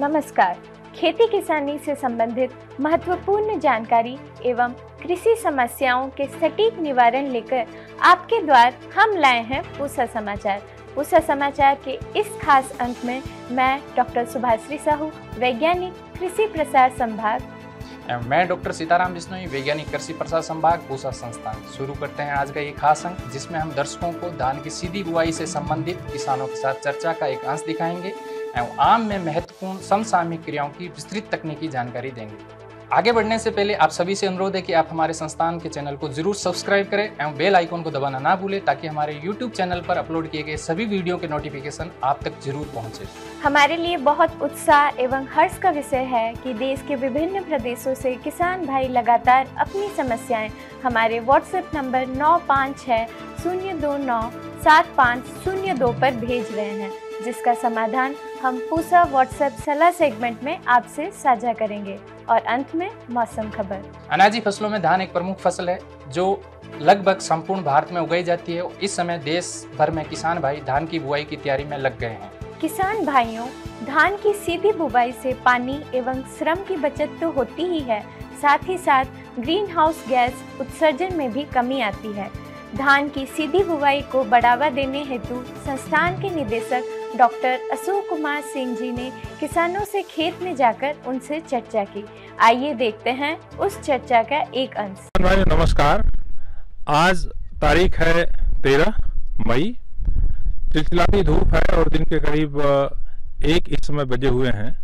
नमस्कार। खेती किसानी से संबंधित महत्वपूर्ण जानकारी एवं कृषि समस्याओं के सटीक निवारण लेकर आपके द्वार हम लाए हैं पूसा समाचार। पूसा समाचार के इस खास अंक में मैं डॉक्टर सुभाश्री साहू, वैज्ञानिक कृषि प्रसार संभाग, मैं डॉक्टर सीताराम बिश्नोई, वैज्ञानिक कृषि प्रसार संभाग, पूसा संस्थान। शुरू करते हैं आज का ये खास अंक, जिसमें हम दर्शकों को धान की सीधी बुआई से संबंधित किसानों के साथ चर्चा का एक अंश दिखाएंगे एवं आम में महत्वपूर्ण समसामयिक क्रियाओं की विस्तृत तकनीकी जानकारी देंगे। आगे बढ़ने से पहले आप सभी से अनुरोध है कि आप हमारे संस्थान के चैनल को जरूर सब्सक्राइब करें एवं बेल आइकन को दबाना ना भूलें, ताकि हमारे YouTube चैनल पर अपलोड किए गए सभी वीडियो के नोटिफिकेशन आप तक जरूर पहुंचे। हमारे लिए बहुत उत्साह एवं हर्ष का विषय है कि देश के विभिन्न प्रदेशों से किसान भाई लगातार अपनी समस्याएं हमारे व्हाट्सएप नंबर 9560297502 पर भेज रहे हैं, जिसका समाधान हम पूसा व्हाट्सएप सलाह सेगमेंट में आपसे साझा करेंगे। और अंत में मौसम खबर। अनाजी फसलों में धान एक प्रमुख फसल है जो लगभग संपूर्ण भारत में उगाई जाती है। इस समय देश भर में किसान भाई धान की बुआई की तैयारी में लग गए हैं। किसान भाइयों, धान की सीधी बुवाई से पानी एवं श्रम की बचत तो होती ही है, साथ ही साथ ग्रीन हाउस गैस उत्सर्जन में भी कमी आती है। धान की सीधी बुवाई को बढ़ावा देने हेतु संस्थान के निदेशक डॉक्टर अशोक कुमार सिंह जी ने किसानों से खेत में जाकर उनसे चर्चा की। आइए देखते हैं उस चर्चा का एक अंश। भाई नमस्कार। आज तारीख है 13 मई। चिलचिलाती धूप है और दिन के करीब 1 इस समय बजे हुए हैं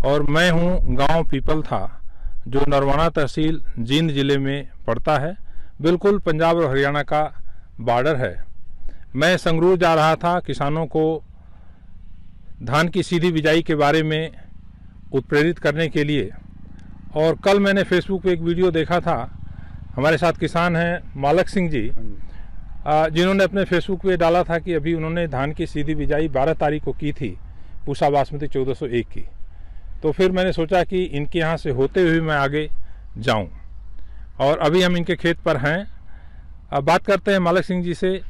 और मैं हूं गांव पीपल था, जो नरवाना तहसील जींद जिले में पड़ता है। बिल्कुल पंजाब और हरियाणा का बॉर्डर है। मैं संगरूर जा रहा था किसानों को धान की सीधी बिजाई के बारे में उत्प्रेरित करने के लिए, और कल मैंने फेसबुक पे एक वीडियो देखा था। हमारे साथ किसान हैं मालक सिंह जी, जिन्होंने अपने फेसबुक पे डाला था कि अभी उन्होंने धान की सीधी बिजाई 12 तारीख को की थी, पूसा बासमती 1401 की। तो फिर मैंने सोचा कि इनके यहाँ से होते हुए मैं आगे जाऊँ, और अभी हम इनके खेत पर हैं। अब बात करते हैं मालक सिंह जी से।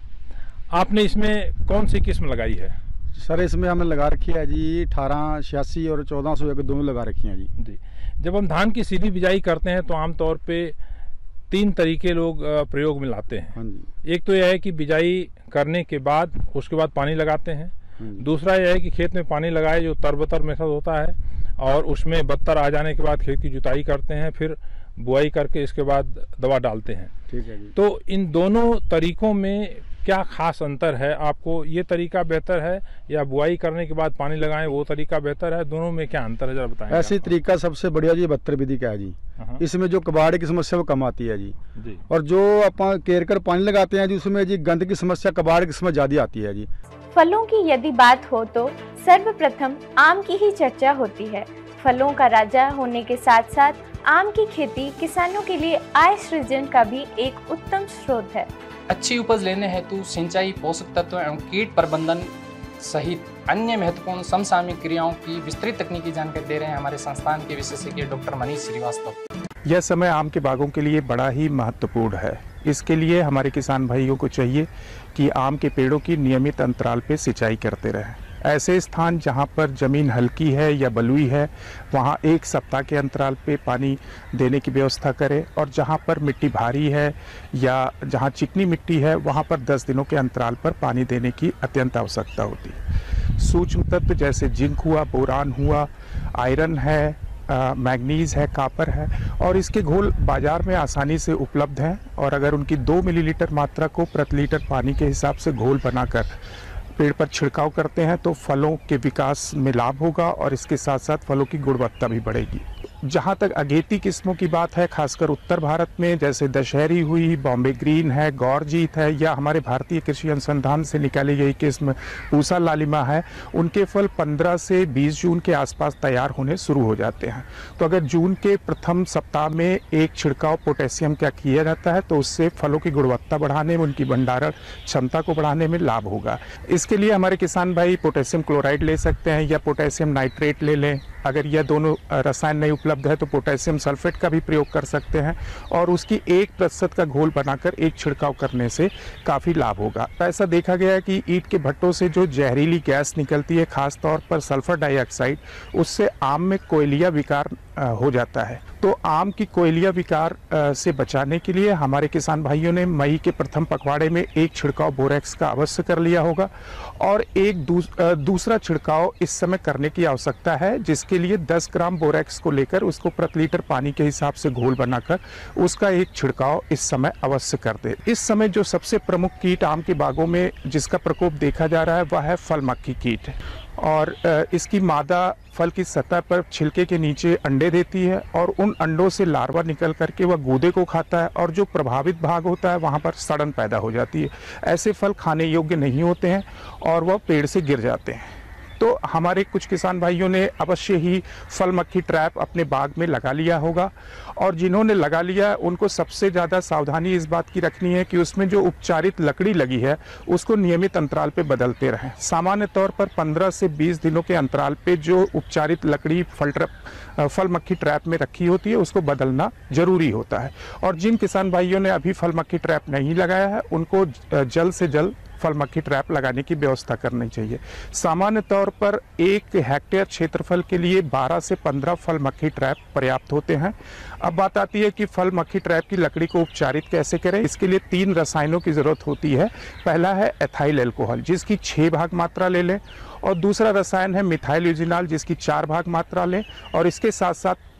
आपने इसमें कौन सी किस्म लगाई है? सर इसमें हमने लगा रखी है जी 1886 और 1401 दोनों लगा रखी हैं जी। जब हम धान की सीधी बिजाई करते हैं तो आमतौर पे 3 तरीके लोग प्रयोग में लाते हैं। हाँ जी। एक तो यह है कि बिजाई करने के बाद उसके बाद पानी लगाते हैं। दूसरा यह है कि खेत में पानी लगाए, जो तरबतर मेथड होता है, और उसमें बत्तर आ जाने के बाद खेत की जुताई करते हैं, फिर बुआई करके इसके बाद दवा डालते हैं। ठीक है जी। तो इन दोनों तरीकों में क्या खास अंतर है? आपको ये तरीका बेहतर है या बुआई करने के बाद पानी लगाएं वो तरीका बेहतर है? दोनों में क्या अंतर है, जरा बताएं। ऐसी तरीका सबसे बढ़िया जी 72 विधि का है जी। इसमें जो कबाड़ की समस्या वो कम आती है जी। और जो अपन केर कर पानी लगाते हैं जी, उसमें जी गंद की समस्या, कबाड़ की समस्या ज्यादा आती है जी। फलों की यदि बात हो तो सर्वप्रथम आम की ही चर्चा होती है। फलों का राजा होने के साथ साथ आम की खेती किसानों के लिए आय सृजन का भी एक उत्तम स्रोत है। अच्छी उपज लेने हेतु सिंचाई, पोषक तत्व एवं कीट प्रबंधन सहित अन्य महत्वपूर्ण समसामयिक क्रियाओं की विस्तृत तकनीकी जानकारी दे रहे हैं हमारे संस्थान के विशेषज्ञ डॉक्टर मनीष श्रीवास्तव। यह समय आम के बागों के लिए बड़ा ही महत्वपूर्ण है। इसके लिए हमारे किसान भाइयों को चाहिए कि आम के पेड़ों की नियमित अंतराल पर सिंचाई करते रहें। ऐसे स्थान जहां पर ज़मीन हल्की है या बलुई है, वहां 1 सप्ताह के अंतराल पे पानी देने की व्यवस्था करें, और जहां पर मिट्टी भारी है या जहां चिकनी मिट्टी है, वहां पर 10 दिनों के अंतराल पर पानी देने की अत्यंत आवश्यकता होती है। सूक्ष्म तत्व जैसे जिंक हुआ, बोरान हुआ, आयरन है, मैग्नीज है, कापर है, और इसके घोल बाजार में आसानी से उपलब्ध हैं। और अगर उनकी 2 मिलीलीटर मात्रा को प्रति लीटर पानी के हिसाब से घोल बनाकर पेड़ पर छिड़काव करते हैं तो फलों के विकास में लाभ होगा, और इसके साथ साथ फलों की गुणवत्ता भी बढ़ेगी। जहाँ तक अगेती किस्मों की बात है, खासकर उत्तर भारत में जैसे दशहरी हुई, बॉम्बे ग्रीन है, गौरजीत है, या हमारे भारतीय कृषि अनुसंधान से निकाली गई किस्म पूसा लालिमा है, उनके फल 15 से 20 जून के आसपास तैयार होने शुरू हो जाते हैं। तो अगर जून के प्रथम सप्ताह में एक छिड़काव पोटेशियम का किया जाता है तो उससे फलों की गुणवत्ता बढ़ाने में, उनकी भंडारण क्षमता को बढ़ाने में लाभ होगा। इसके लिए हमारे किसान भाई पोटेशियम क्लोराइड ले सकते हैं या पोटेशियम नाइट्रेट ले लें, अगर यह दोनों रसायन नहीं उपलब्ध है तो पोटेशियम सल्फेट का भी प्रयोग कर सकते हैं और उसकी 1% का घोल बनाकर एक छिड़काव करने से काफ़ी लाभ होगा। ऐसा देखा गया है कि ईंट के भट्टों से जो जहरीली गैस निकलती है, खास तौर पर सल्फर डाइऑक्साइड, उससे आम में कोयलिया विकार हो जाता है। तो आम की कोयलिया विकार से बचाने के लिए हमारे किसान भाइयों ने मई के प्रथम पखवाड़े में एक छिड़काव बोरेक्स का अवश्य कर लिया होगा और एक दूसरा छिड़काव इस समय करने की आवश्यकता है, जिसके लिए 10 ग्राम बोरेक्स को लेकर उसको प्रति लीटर पानी के हिसाब से घोल बनाकर उसका एक छिड़काव इस समय अवश्य कर दे। इस समय जो सबसे प्रमुख कीट आम के बागों में जिसका प्रकोप देखा जा रहा है वह है फल मक्खी कीट और इसकी मादा फल की सतह पर छिलके के नीचे अंडे देती है और उन अंडों से लार्वा निकल करके वह गूदे को खाता है और जो प्रभावित भाग होता है वहाँ पर सड़न पैदा हो जाती है। ऐसे फल खाने योग्य नहीं होते हैं और वह पेड़ से गिर जाते हैं। तो हमारे कुछ किसान भाइयों ने अवश्य ही फल मक्खी ट्रैप अपने बाग में लगा लिया होगा और जिन्होंने लगा लिया उनको सबसे ज़्यादा सावधानी इस बात की रखनी है कि उसमें जो उपचारित लकड़ी लगी है उसको नियमित अंतराल पे बदलते रहें। सामान्य तौर पर 15 से 20 दिनों के अंतराल पे जो उपचारित लकड़ी फल मक्खी ट्रैप में रखी होती है उसको बदलना जरूरी होता है। और जिन किसान भाइयों ने अभी फल मक्खी ट्रैप नहीं लगाया है उनको जल्द से जल्द फल मक्खी ट्रैप लगाने की व्यवस्था करनी चाहिए। सामान्य तौर पर 1 हेक्टेयर क्षेत्रफल के लिए 12 से 15 फल मक्खी ट्रैप पर्याप्त होते हैं। अब बात आती है कि फल मक्खी ट्रैप की लकड़ी को उपचारित कैसे करें। इसके लिए 3 रसायनों की ज़रूरत होती है। पहला है एथाइल अल्कोहल जिसकी 6 भाग मात्रा ले लें और दूसरा रसायन है मिथाइल यूजिनॉल जिसकी 4 भाग मात्रा लें और इसके साथ साथ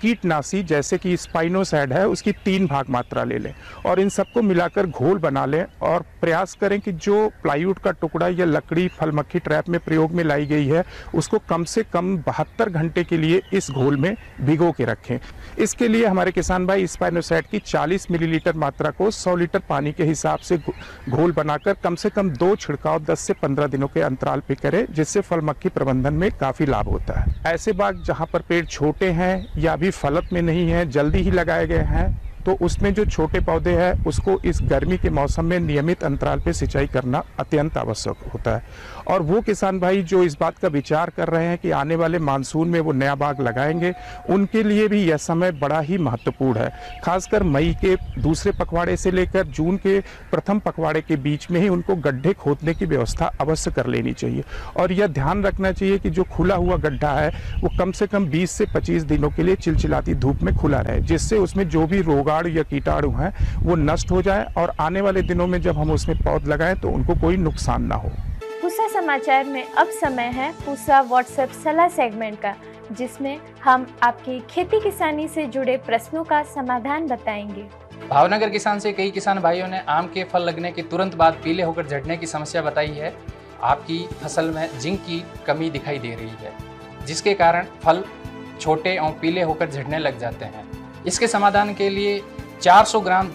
कीटनाशी जैसे कि स्पाइनोसाइड है उसकी 3 भाग मात्रा ले लें और इन सबको मिलाकर घोल बना लें और प्रयास करें कि जो प्लाईवुड का टुकड़ा या लकड़ी फल मक्खी ट्रैप में प्रयोग में लाई गई है उसको कम से कम 72 घंटे के लिए इस घोल में भिगो के रखें। इसके लिए हमारे किसान भाई स्पाइनोसाइड की 40 मिलीलीटर मात्रा को 100 लीटर पानी के हिसाब से घोल बनाकर कम से कम 2 छिड़काव 10 से 15 दिनों के अंतराल पर करें, जिससे फल मक्खी प्रबंधन में काफ़ी लाभ होता है। ऐसे बाग जहाँ पर पेड़ छोटे हैं या अभी फलत में नहीं है, जल्दी ही लगाए गए हैं, तो उसमें जो छोटे पौधे हैं उसको इस गर्मी के मौसम में नियमित अंतराल पे सिंचाई करना अत्यंत आवश्यक होता है। और वो किसान भाई जो इस बात का विचार कर रहे हैं कि आने वाले मानसून में वो नया बाग लगाएंगे, उनके लिए भी यह समय बड़ा ही महत्वपूर्ण है। खासकर मई के दूसरे पखवाड़े से लेकर जून के प्रथम पखवाड़े के बीच में ही उनको गड्ढे खोदने की व्यवस्था अवश्य कर लेनी चाहिए और यह ध्यान रखना चाहिए कि जो खुला हुआ गड्ढा है वो कम से कम 20 से 25 दिनों के लिए चिलचिलाती धूप में खुला रहे, जिससे उसमें जो भी रोगाणु या कीटाणु हैं वो नष्ट हो जाए और आने वाले दिनों में जब हम उसमें पौध लगाएं तो उनको कोई नुकसान ना हो। पूसा समाचार में अब समय है पूसा व्हाट्सएप सलाह सेगमेंट का, जिसमें हम आपकी खेती किसानी से जुड़े प्रश्नों का समाधान बताएंगे। भावनगर किसान से कई किसान भाइयों ने आम के फल लगने के तुरंत बाद पीले होकर झड़ने की समस्या बताई है। आपकी फसल में जिंक की कमी दिखाई दे रही है, जिसके कारण फल छोटे और पीले होकर झड़ने लग जाते हैं। इसके समाधान के लिए 400 ग्राम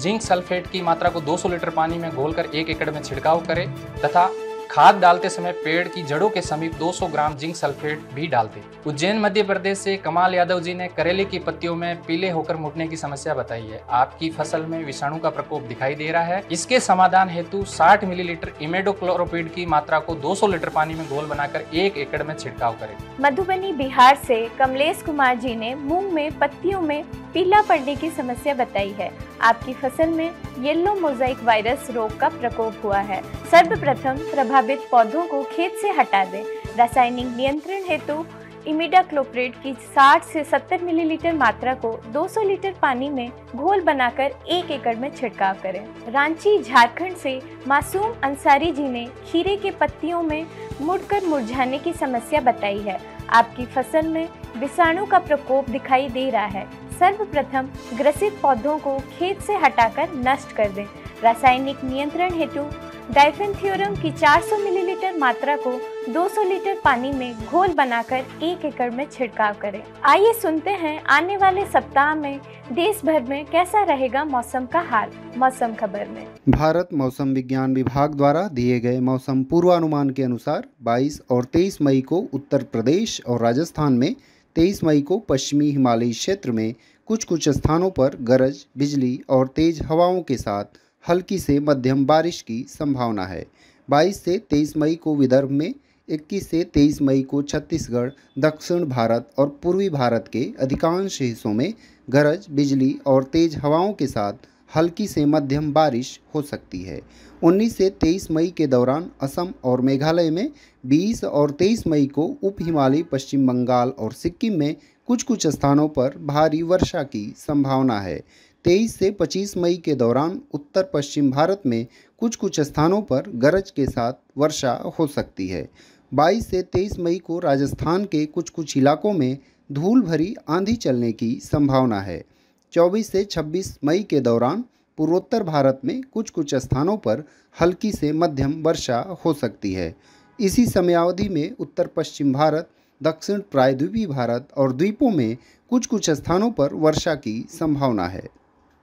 जिंक सल्फेट की मात्रा को 200 लीटर पानी में घोलकर 1 एकड़ में छिड़काव करें तथा खाद डालते समय पेड़ की जड़ों के समीप 200 ग्राम जिंक सल्फेट भी डाल दें। उज्जैन मध्य प्रदेश से कमाल यादव जी ने करेले की पत्तियों में पीले होकर मुड़ने की समस्या बताई है। आपकी फसल में विषाणु का प्रकोप दिखाई दे रहा है। इसके समाधान हेतु 60 मिलीलीटर इमेडोक्लोरोपिड की मात्रा को 200 लीटर पानी में घोल बनाकर 1 एकड़ में छिड़काव करें। मधुबनी बिहार से कमलेश कुमार जी ने मूंग में पत्तियों में पीला पड़ने की समस्या बताई है। आपकी फसल में येलो मोजाइक वायरस रोग का प्रकोप हुआ है। सर्वप्रथम प्रभावित पौधों को खेत से हटा दें। रासायनिक नियंत्रण हेतु इमिडाक्लोप्रिड की 60 से 70 मिलीलीटर मात्रा को 200 लीटर पानी में घोल बनाकर 1 एकड़ में छिड़काव करें। रांची झारखंड से मासूम अंसारी जी ने खीरे के पत्तियों में मुड़कर मुरझाने की समस्या बताई है। आपकी फसल में विषाणु का प्रकोप दिखाई दे रहा है। सर्वप्रथम ग्रसित पौधों को खेत से हटाकर नष्ट कर दें। रासायनिक नियंत्रण हेतु डाइफेनथ्योरम की 400 मिलीलीटर मात्रा को 200 लीटर पानी में घोल बनाकर 1 एकड़ में छिड़काव करें। आइए सुनते हैं आने वाले सप्ताह में देश भर में कैसा रहेगा मौसम का हाल। मौसम खबर में भारत मौसम विज्ञान विभाग द्वारा दिए गए मौसम पूर्वानुमान के अनुसार 22 और 23 मई को उत्तर प्रदेश और राजस्थान में, 23 मई को पश्चिमी हिमालयी क्षेत्र में कुछ स्थानों पर गरज, बिजली और तेज हवाओं के साथ हल्की से मध्यम बारिश की संभावना है। 22 से 23 मई को विदर्भ में 21 से 23 मई को छत्तीसगढ़, दक्षिण भारत और पूर्वी भारत के अधिकांश हिस्सों में गरज, बिजली और तेज हवाओं के साथ हल्की से मध्यम बारिश हो सकती है। 19 से 23 मई के दौरान असम और मेघालय में, 20 और 23 मई को उप हिमालयी पश्चिम बंगाल और सिक्किम में कुछ स्थानों पर भारी वर्षा की संभावना है। 23 से 25 मई के दौरान उत्तर पश्चिम भारत में कुछ स्थानों पर गरज के साथ वर्षा हो सकती है। 22 से 23 मई को राजस्थान के कुछ इलाकों में धूल भरी आंधी चलने की संभावना है। 24 से 26 मई के दौरान पूर्वोत्तर भारत में कुछ स्थानों पर हल्की से मध्यम वर्षा हो सकती है। इसी समयावधि में उत्तर पश्चिम भारत, दक्षिण प्रायद्वीपीय भारत और द्वीपों में कुछ स्थानों पर वर्षा की संभावना है।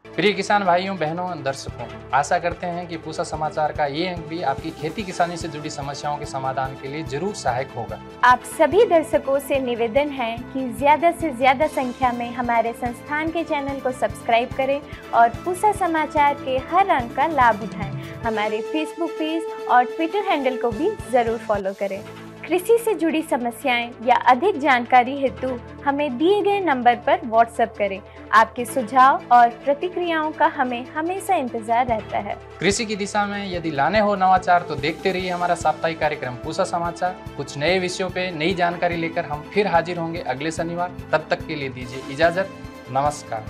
प्रिय किसान भाइयों, बहनों, दर्शकों, आशा करते हैं कि पूसा समाचार का ये अंक भी आपकी खेती किसानी से जुड़ी समस्याओं के समाधान के लिए जरूर सहायक होगा। आप सभी दर्शकों से निवेदन है कि ज्यादा से ज्यादा संख्या में हमारे संस्थान के चैनल को सब्सक्राइब करें और पूसा समाचार के हर अंक का लाभ उठाएं। हमारे फेसबुक पेज और ट्विटर हैंडल को भी जरूर फॉलो करें। कृषि से जुड़ी समस्याएं या अधिक जानकारी हेतु हमें दिए गए नंबर पर व्हाट्सएप करें। आपके सुझाव और प्रतिक्रियाओं का हमें हमेशा इंतजार रहता है। कृषि की दिशा में यदि लाने हो नवाचार तो देखते रहिए हमारा साप्ताहिक कार्यक्रम पूसा समाचार। कुछ नए विषयों पे नई जानकारी लेकर हम फिर हाजिर होंगे अगले शनिवार। तब तक के लिए दीजिए इजाजत। नमस्कार।